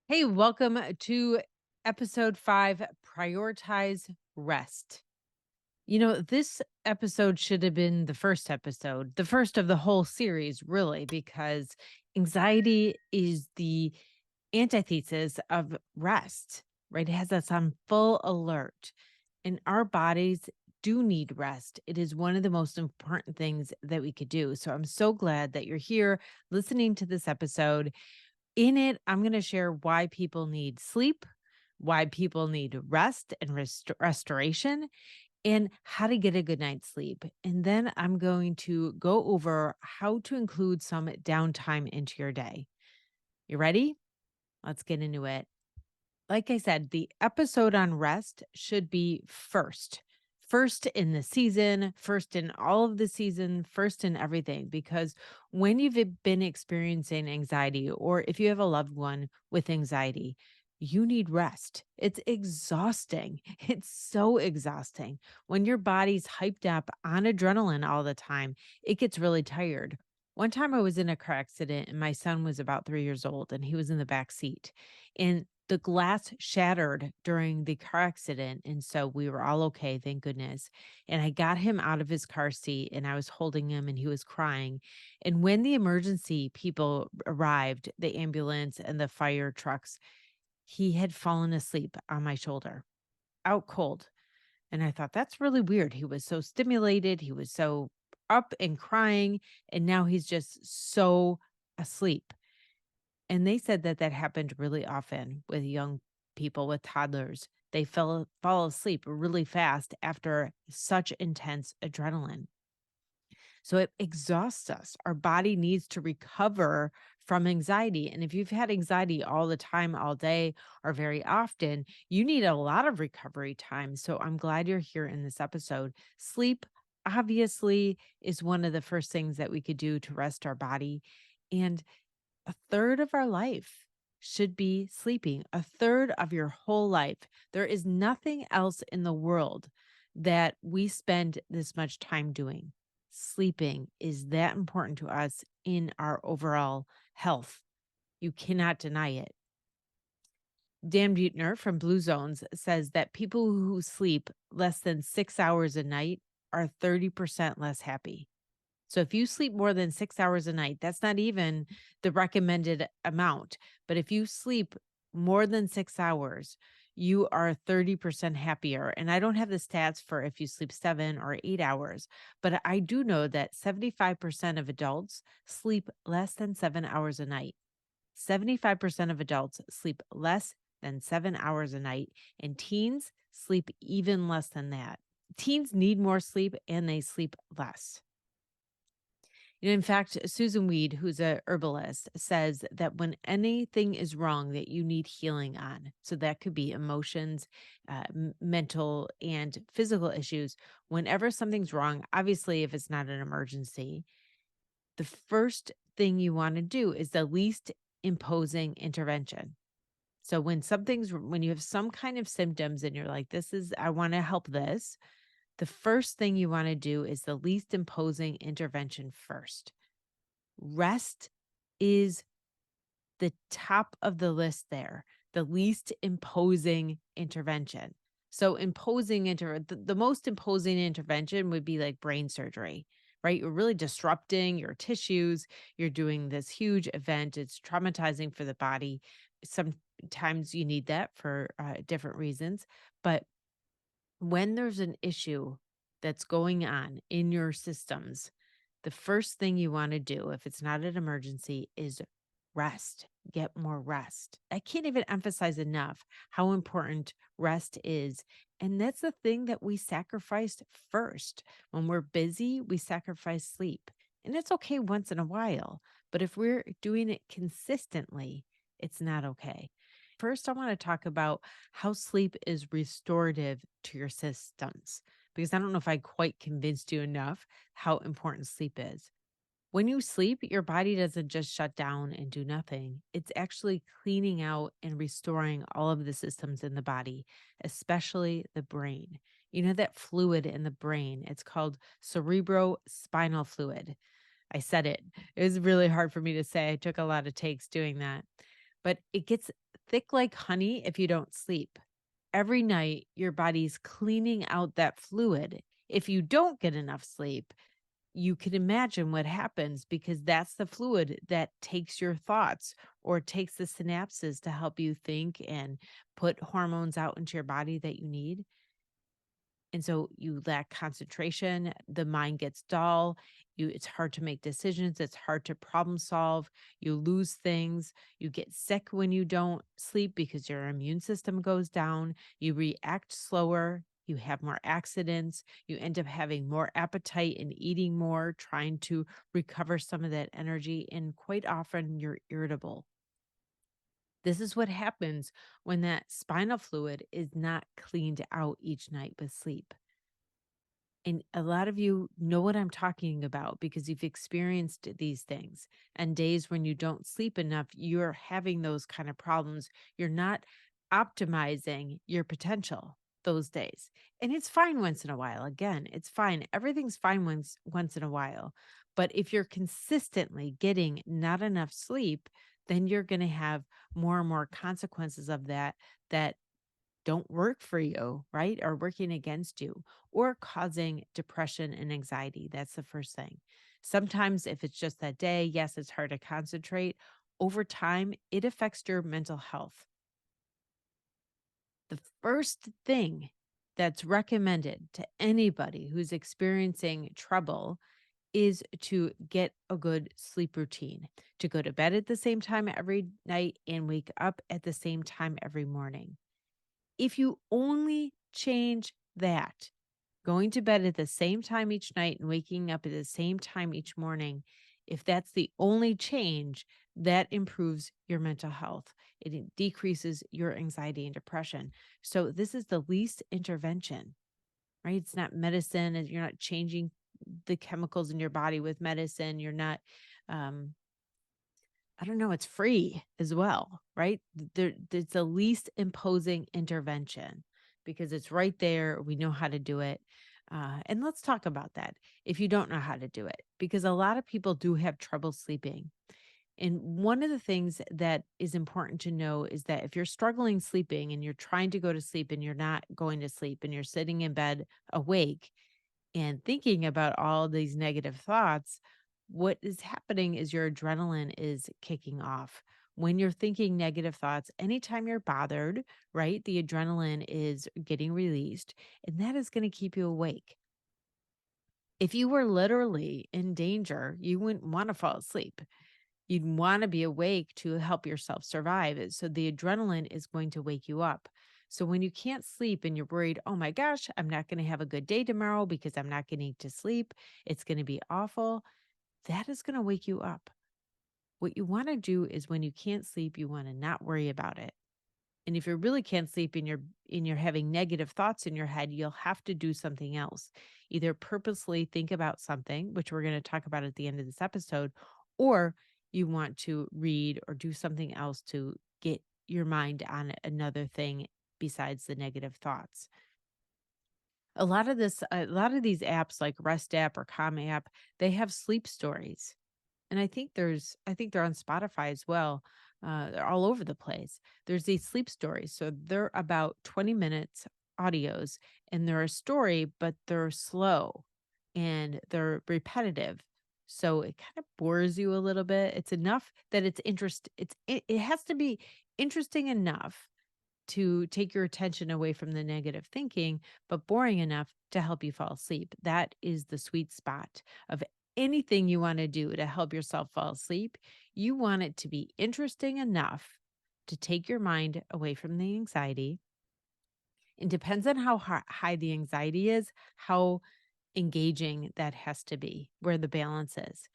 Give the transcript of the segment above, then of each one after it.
Hey, welcome to episode 5, Prioritize Rest. This episode should have been the first episode, the first of the whole series, really, because anxiety is the antithesis of rest, right? It has us on full alert, and our bodies do need rest. It is one of the most important things that we could do. So I'm so glad that you're here listening to this episode. In it, I'm going to share why people need sleep, why people need rest and restoration, and how to get a good night's sleep. And then I'm going to go over how to include some downtime into your day. You ready? Let's get into it. Like I said, the episode on rest should be first. First in the season, first in all of the season, first in everything. Because when you've been experiencing anxiety, or if you have a loved one with anxiety, you need rest. It's exhausting. It's so exhausting. When your body's hyped up on adrenaline all the time, it gets really tired. One time I was in a car accident and my son was about 3 years old and he was in the back seat. And the glass shattered during the car accident, and so we were all okay, thank goodness, and I got him out of his car seat, and I was holding him, and he was crying, and when the emergency people arrived, the ambulance and the fire trucks, he had fallen asleep on my shoulder, out cold, and I thought, "That's really weird." He was so stimulated, he was so up and crying, and now he's just so asleep. And they said that that happened really often with young people, with toddlers. They fall asleep really fast after such intense adrenaline. So it exhausts us. Our body needs to recover from anxiety. And if you've had anxiety all the time, all day, or very often, you need a lot of recovery time. So I'm glad you're here in this episode. Sleep, obviously, is one of the first things that we could do to rest our body. And a third of our life should be sleeping, a third of your whole life. There is nothing else in the world that we spend this much time doing. Sleeping is that important to us in our overall health. You cannot deny it. Dan Buettner from Blue Zones says that people who sleep less than 6 hours a night are 30% less happy. So if you sleep more than 6 hours a night, that's not even the recommended amount. But if you sleep more than 6 hours, you are 30% happier. And I don't have the stats for if you sleep 7 or 8 hours, but I do know that 75% of adults sleep less than 7 hours a night. 75% of adults sleep less than 7 hours a night, and teens sleep even less than that. Teens need more sleep and they sleep less. In fact, Susan Weed, who's a herbalist, says that when anything is wrong that you need healing on, so that could be emotions, mental and physical issues. Whenever something's wrong, obviously, if it's not an emergency, the first thing you want to do is the least imposing intervention. So when you have some kind of symptoms and you're like, I want to help this, the first thing you want to do is the least imposing intervention first. Rest is the top of the list there, the least imposing intervention. So the most imposing intervention would be like brain surgery, right? You're really disrupting your tissues. You're doing this huge event. It's traumatizing for the body. Sometimes you need that for different reasons, but when there's an issue that's going on in your systems, the first thing you want to do, if it's not an emergency, is rest. Get more rest. I can't even emphasize enough how important rest is. And that's the thing that we sacrifice first. When we're busy, we sacrifice sleep. And it's okay once in a while. But if we're doing it consistently, it's not okay. First, I want to talk about how sleep is restorative to your systems, because I don't know if I quite convinced you enough how important sleep is. When you sleep, your body doesn't just shut down and do nothing. It's actually cleaning out and restoring all of the systems in the body, especially the brain. You know that fluid in the brain, it's called cerebrospinal fluid. I said it. It was really hard for me to say. I took a lot of takes doing that. But it gets thick like honey if you don't sleep. Every night, your body's cleaning out that fluid. If you don't get enough sleep, you can imagine what happens because that's the fluid that takes your thoughts or takes the synapses to help you think and put hormones out into your body that you need. And so you lack concentration, the mind gets dull, it's hard to make decisions, it's hard to problem solve, you lose things, you get sick when you don't sleep because your immune system goes down, you react slower, you have more accidents, you end up having more appetite and eating more, trying to recover some of that energy, and quite often you're irritable. This is what happens when that spinal fluid is not cleaned out each night with sleep. And a lot of you know what I'm talking about because you've experienced these things. And days when you don't sleep enough, you're having those kind of problems. You're not optimizing your potential those days. And it's fine once in a while. Again, it's fine. Everything's fine once in a while. But if you're consistently getting not enough sleep, then you're going to have more and more consequences of that don't work for you, right? Are working against you or causing depression and anxiety. That's the first thing. Sometimes, if it's just that day, yes, it's hard to concentrate. Over time, it affects your mental health. The first thing that's recommended to anybody who's experiencing trouble is to get a good sleep routine, to go to bed at the same time every night and wake up at the same time every morning. If you only change that, going to bed at the same time each night and waking up at the same time each morning, if that's the only change, that improves your mental health. It decreases your anxiety and depression. So this is the least intervention, right? It's not medicine, and you're not changing the chemicals in your body with medicine. You're not um I don't know, it's free as well, right? It's the least imposing intervention because it's right there. We know how to do it. And let's talk about that if you don't know how to do it, because a lot of people do have trouble sleeping. And one of the things that is important to know is that if you're struggling sleeping and you're trying to go to sleep and you're not going to sleep and you're sitting in bed awake, and thinking about all these negative thoughts, what is happening is your adrenaline is kicking off. When you're thinking negative thoughts, anytime you're bothered, right, the adrenaline is getting released, and that is going to keep you awake. If you were literally in danger, you wouldn't want to fall asleep. You'd want to be awake to help yourself survive. So the adrenaline is going to wake you up. So when you can't sleep and you're worried, oh my gosh, I'm not going to have a good day tomorrow because I'm not getting to sleep, it's going to be awful, that is going to wake you up. What you want to do is when you can't sleep, you want to not worry about it. And if you really can't sleep and you're having negative thoughts in your head, you'll have to do something else. Either purposely think about something, which we're going to talk about at the end of this episode, or you want to read or do something else to get your mind on another thing besides the negative thoughts. A lot of these apps like Rest app or Calm app, they have sleep stories. And I think they're on Spotify as well. They're all over the place. There's these sleep stories. So they're about 20 minutes audios, and they're a story, but they're slow and they're repetitive. So it kind of bores you a little bit. It's enough that it has to be interesting enough to take your attention away from the negative thinking, but boring enough to help you fall asleep. That is the sweet spot of anything you want to do to help yourself fall asleep. You want it to be interesting enough to take your mind away from the anxiety. It depends on how high the anxiety is, how engaging that has to be, where the balance is.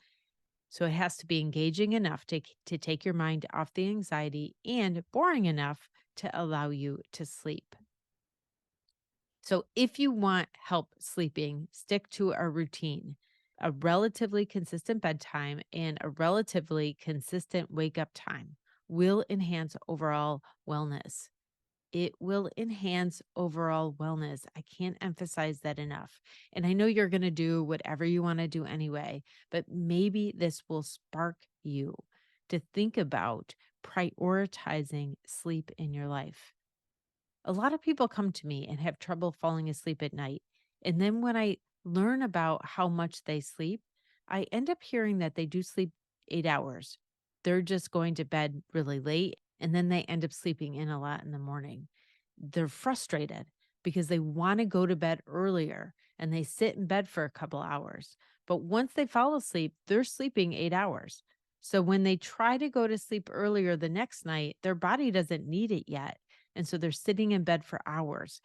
So it has to be engaging enough to take your mind off the anxiety and boring enough to allow you to sleep. So if you want help sleeping, stick to a routine, a relatively consistent bedtime, and a relatively consistent wake up time will enhance overall wellness. It will enhance overall wellness. I can't emphasize that enough. And I know you're going to do whatever you want to do anyway, but maybe this will spark you to think about prioritizing sleep in your life. A lot of people come to me and have trouble falling asleep at night. And then when I learn about how much they sleep, I end up hearing that they do sleep 8 hours. They're just going to bed really late and then they end up sleeping in a lot in the morning. They're frustrated because they want to go to bed earlier and they sit in bed for a couple hours. But once they fall asleep, they're sleeping 8 hours. So when they try to go to sleep earlier the next night, their body doesn't need it yet. And so they're sitting in bed for hours.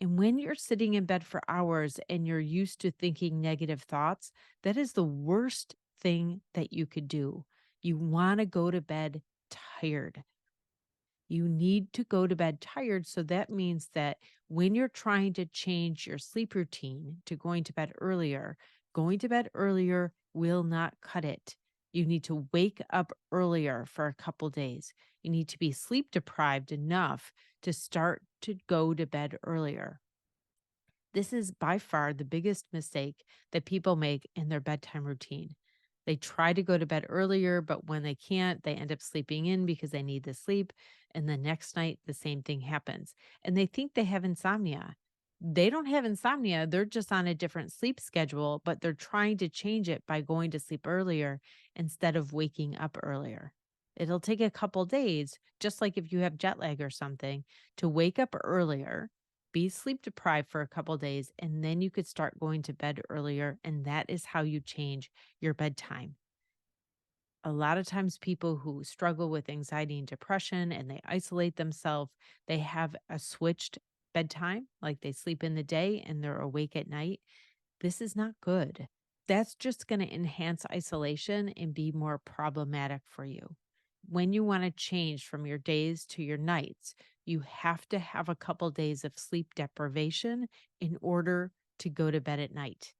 And when you're sitting in bed for hours and you're used to thinking negative thoughts, that is the worst thing that you could do. You want to go to bed tired. You need to go to bed tired. So that means that when you're trying to change your sleep routine to going to bed earlier will not cut it. You need to wake up earlier for a couple days. You need to be sleep deprived enough to start to go to bed earlier. This is by far the biggest mistake that people make in their bedtime routine. They try to go to bed earlier, but when they can't, they end up sleeping in because they need the sleep. And the next night, the same thing happens. And they think they have insomnia. They don't have insomnia. They're just on a different sleep schedule, but they're trying to change it by going to sleep earlier instead of waking up earlier. It'll take a couple days, just like if you have jet lag or something, to wake up earlier, be sleep deprived for a couple days, and then you could start going to bed earlier. And that is how you change your bedtime. A lot of times, people who struggle with anxiety and depression and they isolate themselves, they have a switched bedtime, like they sleep in the day and they're awake at night. This is not good. That's just going to enhance isolation and be more problematic for you. When you want to change from your days to your nights, you have to have a couple days of sleep deprivation in order to go to bed at night.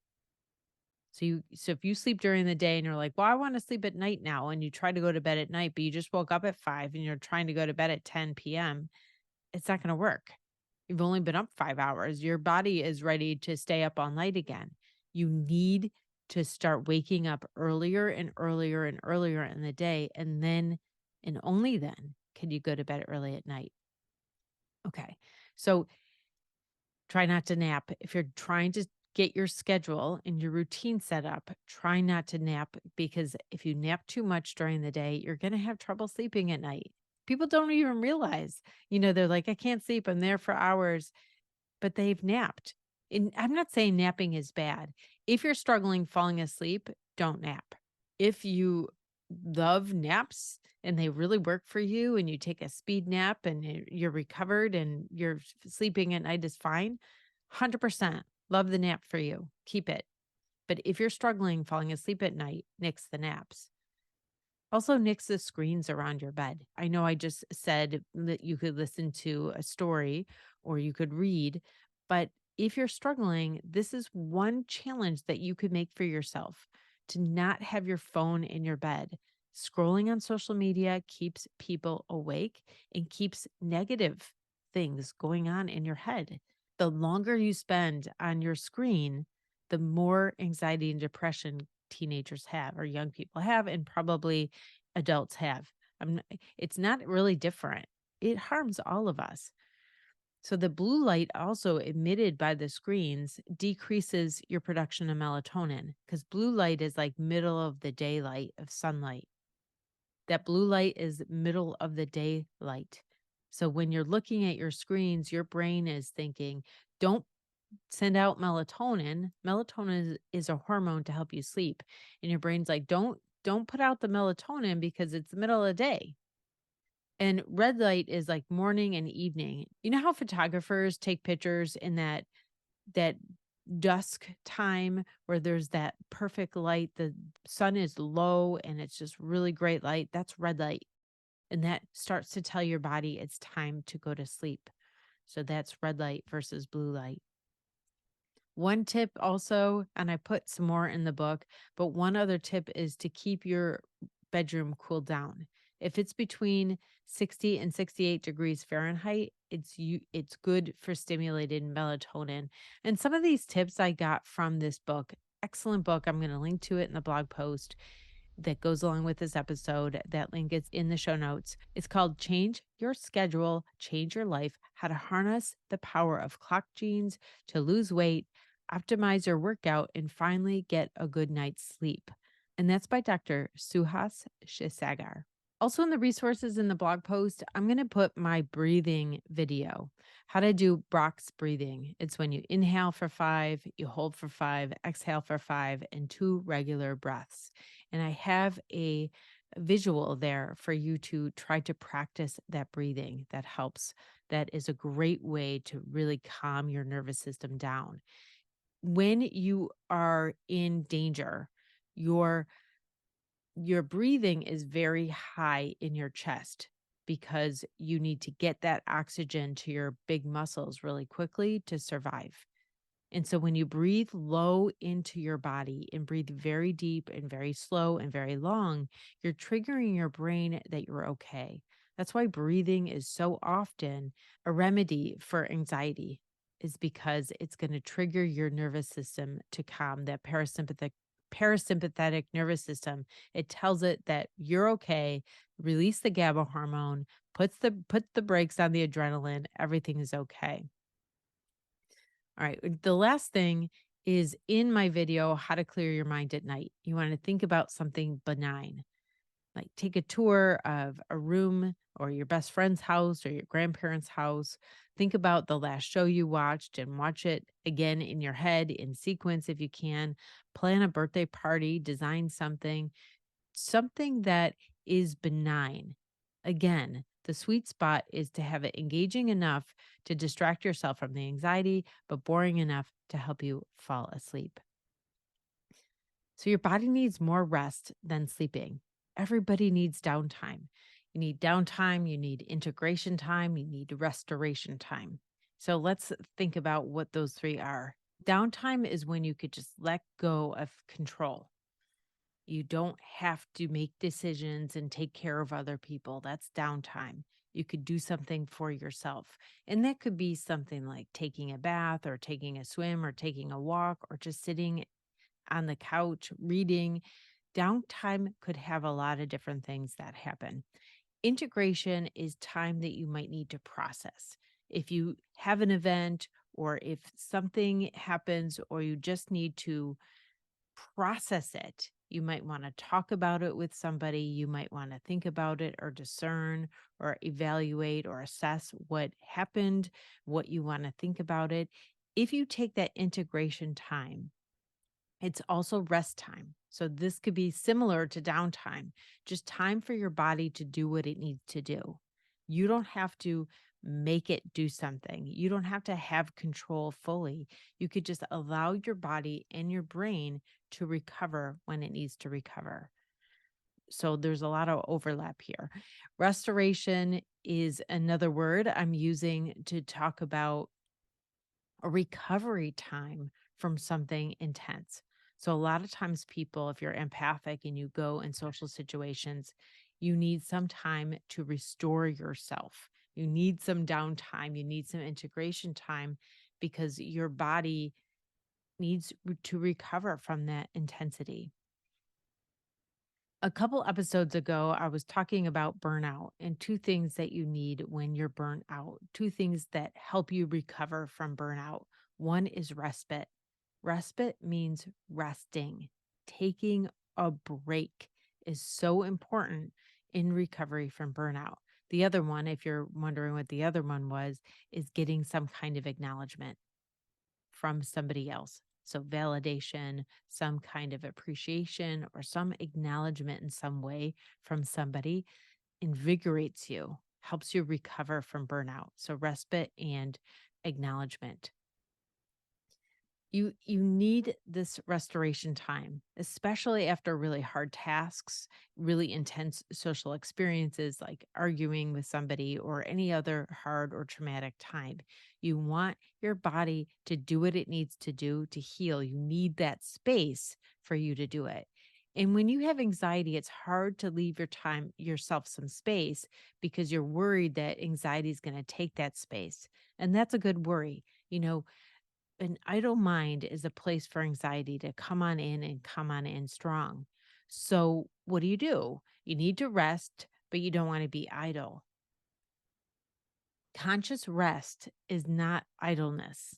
So if you sleep during the day and you're like, "Well, I want to sleep at night now," and you try to go to bed at night, but you just woke up at 5 and you're trying to go to bed at 10 p.m., it's not going to work. You've only been up 5 hours. Your body is ready to stay up all night again. You need to start waking up earlier and earlier and earlier in the day, and then and only then can you go to bed early at night. Okay. So try not to nap. If you're trying to get your schedule and your routine set up, try not to nap because if you nap too much during the day, you're going to have trouble sleeping at night. People don't even realize, they're like, I can't sleep. I'm there for hours, but they've napped. And I'm not saying napping is bad. If you're struggling falling asleep, don't nap. If you love naps and they really work for you and you take a speed nap and you're recovered and you're sleeping at night is fine, 100% love the nap for you. Keep it. But if you're struggling falling asleep at night, nix the naps. Also, nix the screens around your bed. I know I just said that you could listen to a story or you could read, but if you're struggling, this is one challenge that you could make for yourself to not have your phone in your bed. Scrolling on social media keeps people awake and keeps negative things going on in your head. The longer you spend on your screen, the more anxiety and depression teenagers have or young people have and probably adults have. It's not really different. It harms all of us. So the blue light also emitted by the screens decreases your production of melatonin because blue light is like middle of the daylight of sunlight. That blue light is middle of the day light. So when you're looking at your screens, your brain is thinking, don't send out melatonin. Melatonin is a hormone to help you sleep. And your brain's like, don't put out the melatonin because it's the middle of the day. And red light is like morning and evening. You know how photographers take pictures in that dusk time where there's that perfect light, the sun is low and it's just really great light. That's red light. And that starts to tell your body it's time to go to sleep. So that's red light versus blue light. One tip also, and I put some more in the book, but one other tip is to keep your bedroom cooled down. If it's between 60 and 68 degrees Fahrenheit, it's good for stimulated melatonin. And some of these tips I got from this book. Excellent book. I'm going to link to it in the blog post. that goes along with this episode. That link is in the show notes. It's called Change Your Schedule, Change Your Life: How to Harness the Power of Clock Genes to Lose Weight, Optimize Your Workout, and Finally Get a Good Night's Sleep. And that's by Dr. Suhas Shisagar. Also, in the resources in the blog post, I'm going to put my breathing video, how to do Brock's breathing. It's when you inhale for 5, you hold for 5, exhale for 5, and 2 regular breaths. And I have a visual there for you to try to practice that breathing. That helps. That is a great way to really calm your nervous system down. When you are in danger, your your breathing is very high in your chest because you need to get that oxygen to your big muscles really quickly to survive. And so when you breathe low into your body and breathe very deep and very slow and very long, you're triggering your brain that you're okay. That's why breathing is so often a remedy for anxiety, is because it's going to trigger your nervous system to calm that parasympathetic nervous system. It tells it that you're okay, release the GABA hormone, put the brakes on the adrenaline, everything is okay. All right. The last thing is in my video, How to Clear Your Mind at Night. You want to think about something benign, like take a tour of a room or your best friend's house or your grandparents' house. Think about the last show you watched and watch it again in your head in sequence if you can. Plan a birthday party, design something that is benign. Again, the sweet spot is to have it engaging enough to distract yourself from the anxiety, but boring enough to help you fall asleep. So, your body needs more rest than sleeping. Everybody needs downtime. You need downtime, you need integration time, you need restoration time. So, let's think about what those three are. Downtime is when you could just let go of control. You don't have to make decisions and take care of other people. That's downtime. You could do something for yourself. And that could be something like taking a bath or taking a swim or taking a walk or just sitting on the couch reading. Downtime could have a lot of different things that happen. Integration is time that you might need to process. If you have an event or if something happens or you just need to process it. You might want to talk about it with somebody. You might want to think about it or discern or evaluate or assess what happened, what you want to think about it. If you take that integration time, it's also rest time. So this could be similar to downtime, just time for your body to do what it needs to do. You don't have to make it do something. You don't have to have control fully. You could just allow your body and your brain to recover when it needs to recover. So there's a lot of overlap here. Restoration is another word I'm using to talk about a recovery time from something intense. So, a lot of times, people, if you're empathic and you go in social situations, you need some time to restore yourself. You need some downtime. You need some integration time because your body needs to recover from that intensity. A couple episodes ago, I was talking about burnout and two things that you need when you're burnt out, two things that help you recover from burnout. One is respite. Respite means resting, taking a break is so important in recovery from burnout. The other one, if you're wondering what the other one was, is getting some kind of acknowledgement from somebody else. So, validation, some kind of appreciation, or some acknowledgement in some way from somebody invigorates you, helps you recover from burnout. So, respite and acknowledgement. You need this restoration time, especially after really hard tasks, really intense social experiences like arguing with somebody or any other hard or traumatic time. You want your body to do what it needs to do to heal. You need that space for you to do it. And when you have anxiety, it's hard to leave yourself some space because you're worried that anxiety is going to take that space. And that's a good worry. You know, an idle mind is a place for anxiety to come on in and come on in strong. So, what do? You need to rest, but you don't want to be idle. Conscious rest is not idleness.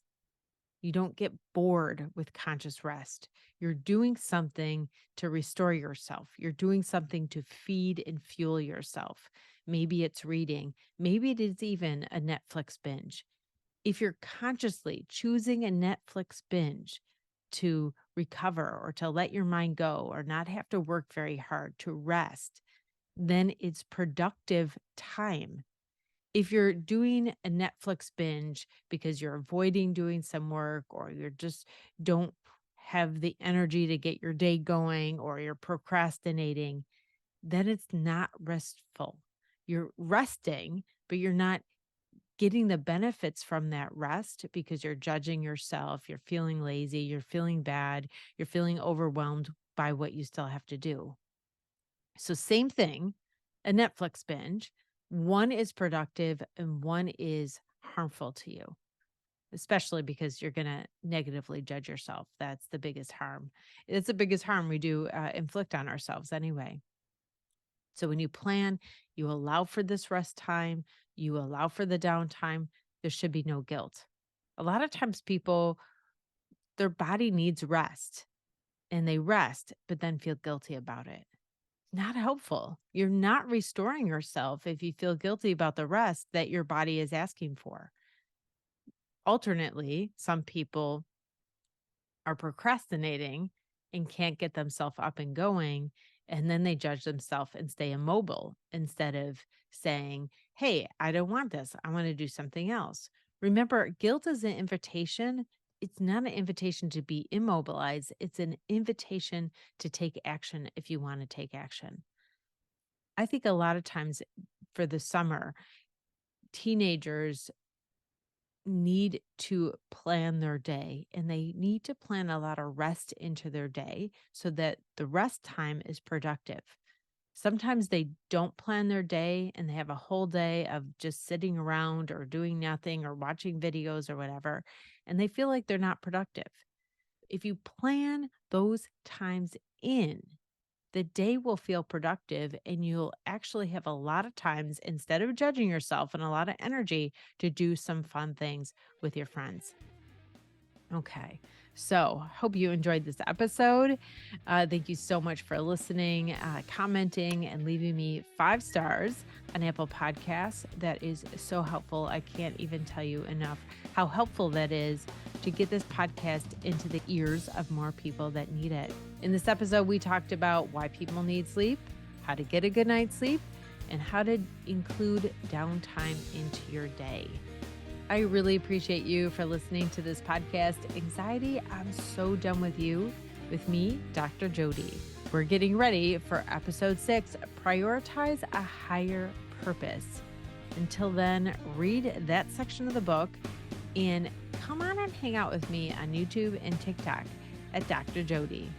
You don't get bored with conscious rest. You're doing something to restore yourself. You're doing something to feed and fuel yourself. Maybe it's reading. Maybe it is even a Netflix binge. If you're consciously choosing a Netflix binge to recover or to let your mind go or not have to work very hard to rest, then it's productive time. If you're doing a Netflix binge because you're avoiding doing some work or you're just don't have the energy to get your day going or you're procrastinating, then it's not restful. You're resting, but you're not getting the benefits from that rest because you're judging yourself, you're feeling lazy, you're feeling bad, you're feeling overwhelmed by what you still have to do. So, same thing, a Netflix binge. One is productive and one is harmful to you, especially because you're going to negatively judge yourself. That's the biggest harm. It's the biggest harm we do inflict on ourselves anyway. So, when you plan, you allow for this rest time, you allow for the downtime, there should be no guilt. A lot of times, people, their body needs rest and they rest, but then feel guilty about it. Not helpful. You're not restoring yourself if you feel guilty about the rest that your body is asking for. Alternately, some people are procrastinating and can't get themselves up and going. And then they judge themselves and stay immobile instead of saying, hey, I don't want this. I want to do something else. Remember, guilt is an invitation. It's not an invitation to be immobilized. It's an invitation to take action if you want to take action. I think a lot of times for the summer, teenagers need to plan their day and they need to plan a lot of rest into their day so that the rest time is productive. Sometimes they don't plan their day and they have a whole day of just sitting around or doing nothing or watching videos or whatever, and they feel like they're not productive. If you plan those times in, the day will feel productive and you'll actually have a lot of times instead of judging yourself and a lot of energy to do some fun things with your friends. Okay. So, hope you enjoyed this episode. Thank you so much for listening, commenting, and leaving me 5 stars on Apple Podcasts. That is so helpful. I can't even tell you enough how helpful that is to get this podcast into the ears of more people that need it. In this episode, we talked about why people need sleep, how to get a good night's sleep, and how to include downtime into your day. I really appreciate you for listening to this podcast. Anxiety, I'm so done with you. With me, Dr. Jodi. We're getting ready for episode 6, Prioritize a Higher Purpose. Until then, read that section of the book and come on and hang out with me on YouTube and TikTok at Dr. Jodi.